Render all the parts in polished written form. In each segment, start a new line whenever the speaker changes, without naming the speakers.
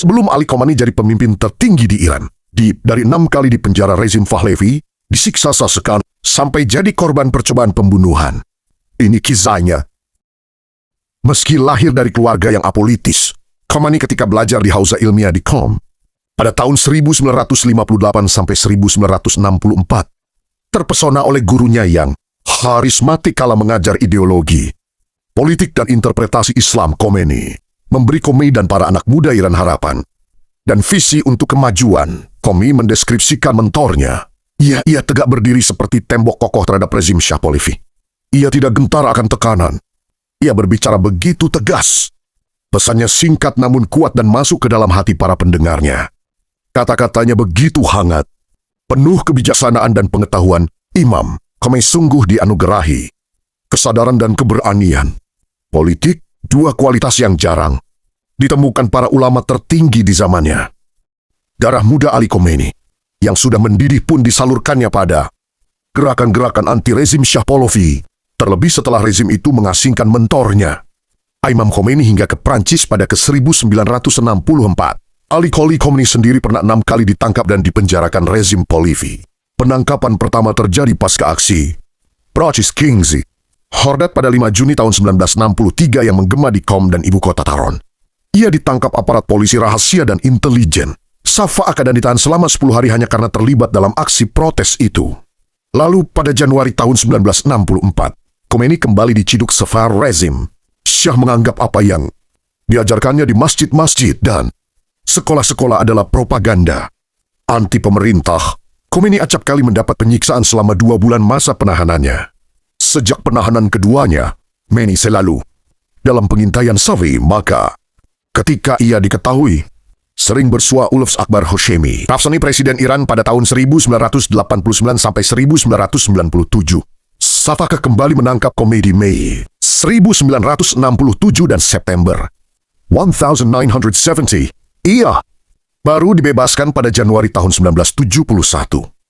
Sebelum Ali Khamenei jadi pemimpin tertinggi di Iran, dari 6 kali di penjara rezim Pahlavi, disiksa sasekan, sampai jadi korban percobaan pembunuhan. Ini kisahnya. Meski lahir dari keluarga yang apolitis, Khamenei ketika belajar di Hauza Ilmiah di Qom, pada tahun 1958 sampai 1964, terpesona oleh gurunya yang karismatik kala mengajar ideologi, politik dan interpretasi Islam. Khamenei memberi Khamenei dan para anak muda Iran harapan dan visi untuk kemajuan. Khamenei mendeskripsikan mentornya. Ia tegak berdiri seperti tembok kokoh terhadap rezim Shah Pahlavi. Ia tidak gentar akan tekanan. Ia berbicara begitu tegas. Pesannya singkat namun kuat dan masuk ke dalam hati para pendengarnya. Kata-katanya begitu hangat, penuh kebijaksanaan dan pengetahuan. Imam Khamenei sungguh dianugerahi kesadaran dan keberanian. Politik, dua kualitas yang jarang ditemukan para ulama tertinggi di zamannya. Darah muda Ali Khamenei yang sudah mendidih pun disalurkannya pada gerakan-gerakan anti-rezim Shah Pahlavi, terlebih setelah rezim itu mengasingkan mentornya, Imam Khamenei, hingga ke Prancis pada ke-1964. Ali Khamenei sendiri pernah 6 kali ditangkap dan dipenjarakan rezim Pahlavi. Penangkapan pertama terjadi pasca aksi Prancis Kingsley Hordat pada 5 Juni tahun 1963 yang menggema di Qom dan ibu kota Taron. Ia ditangkap aparat polisi rahasia dan intelijen. Safa dan ditahan selama 10 hari hanya karena terlibat dalam aksi protes itu. Lalu pada Januari tahun 1964, Khamenei kembali diciduk Safar rezim. Syah menganggap apa yang diajarkannya di masjid-masjid dan sekolah-sekolah adalah propaganda anti pemerintah. Khamenei acap kali mendapat penyiksaan selama 2 bulan masa penahanannya. Sejak penahanan keduanya, Khamenei selalu dalam pengintaian Safi. Maka ketika ia diketahui sering bersua Ulus Akbar Hashemi, Rafsanjani Presiden Iran pada tahun 1989 sampai 1997, Safaka kembali menangkap Khamenei di Mei 1967 dan September 1970. Ia baru dibebaskan pada Januari tahun 1971.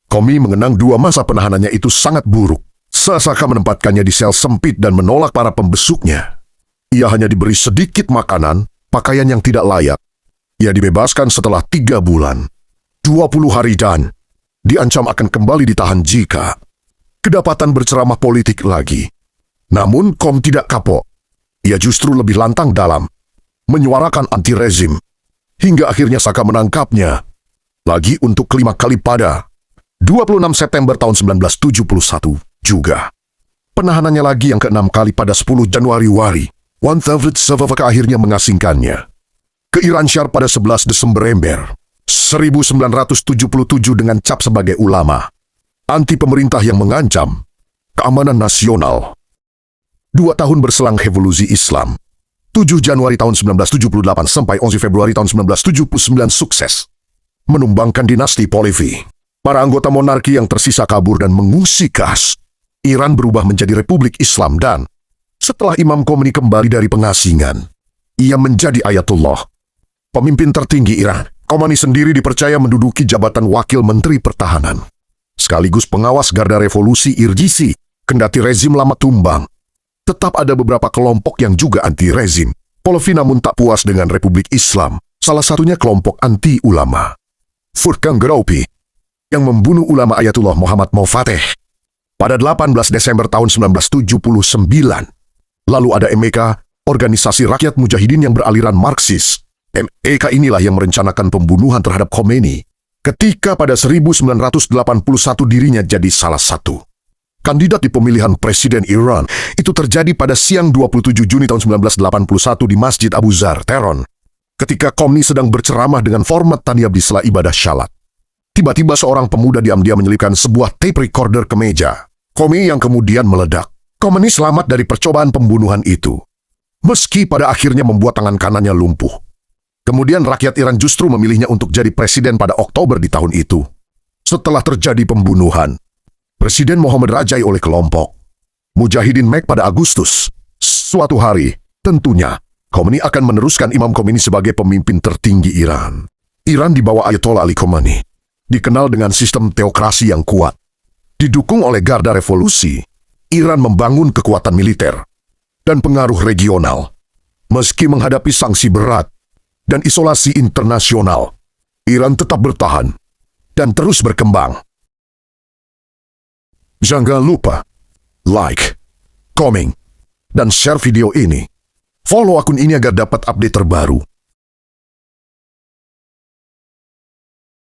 Khamenei mengenang 2 masa penahanannya itu sangat buruk. Safaka menempatkannya di sel sempit dan menolak para pembesuknya. Ia hanya diberi sedikit makanan, pakaian yang tidak layak. Ia dibebaskan setelah 3 bulan, 20 hari dan diancam akan kembali ditahan jika kedapatan berceramah politik lagi. Namun Qom tidak kapok. Ia justru lebih lantang dalam menyuarakan anti-rezim. Hingga akhirnya Saka menangkapnya lagi untuk kelima kali pada 26 September tahun 1971 juga. Penahanannya lagi yang ke-6 kali pada 10 Januari 1977 akhirnya mengasingkannya ke Iran Syar pada 11 Desember 1977 dengan cap sebagai ulama anti pemerintah yang mengancam keamanan nasional. 2 tahun berselang revolusi Islam, 7 Januari tahun 1978 sampai 11 Februari tahun 1979 sukses menumbangkan dinasti Pahlavi. Para anggota monarki yang tersisa kabur dan mengungsi khas. Iran berubah menjadi Republik Islam dan setelah Imam Khamenei kembali dari pengasingan, ia menjadi Ayatullah, pemimpin tertinggi Iran. Khamenei sendiri dipercaya menduduki jabatan Wakil Menteri Pertahanan, sekaligus pengawas garda revolusi IRGC. Kendati rezim lama tumbang, tetap ada beberapa kelompok yang juga anti-rezim Pahlavi namun tak puas dengan Republik Islam. Salah satunya kelompok anti-ulama Furqan Ghoraibi yang membunuh ulama Ayatullah Muhammad Mofateh pada 18 Desember tahun 1979. Lalu ada MEK, Organisasi Rakyat Mujahidin yang beraliran Marxis. MEK inilah yang merencanakan pembunuhan terhadap Khamenei ketika pada 1981 dirinya jadi salah satu kandidat di pemilihan presiden Iran. Itu terjadi pada siang 27 Juni tahun 1981 di Masjid Abu Zar, Tehran. Ketika Khamenei sedang berceramah dengan format taniyab di sela ibadah syalat. Tiba-tiba seorang pemuda diam-diam menyelipkan sebuah tape recorder ke meja Khamenei yang kemudian meledak. Khamenei selamat dari percobaan pembunuhan itu, meski pada akhirnya membuat tangan kanannya lumpuh. Kemudian rakyat Iran justru memilihnya untuk jadi presiden pada Oktober di tahun itu. Setelah terjadi pembunuhan Presiden Mohammad Rajai oleh kelompok Mujahidin MEK pada Agustus, suatu hari, tentunya, Khamenei akan meneruskan Imam Khamenei sebagai pemimpin tertinggi Iran. Iran di bawah Ayatollah Ali Khamenei dikenal dengan sistem teokrasi yang kuat. Didukung oleh garda revolusi, Iran membangun kekuatan militer dan pengaruh regional. Meski menghadapi sanksi berat dan isolasi internasional, Iran tetap bertahan dan terus berkembang. Jangan lupa like, comment, dan share video ini. Follow akun ini agar dapat update terbaru.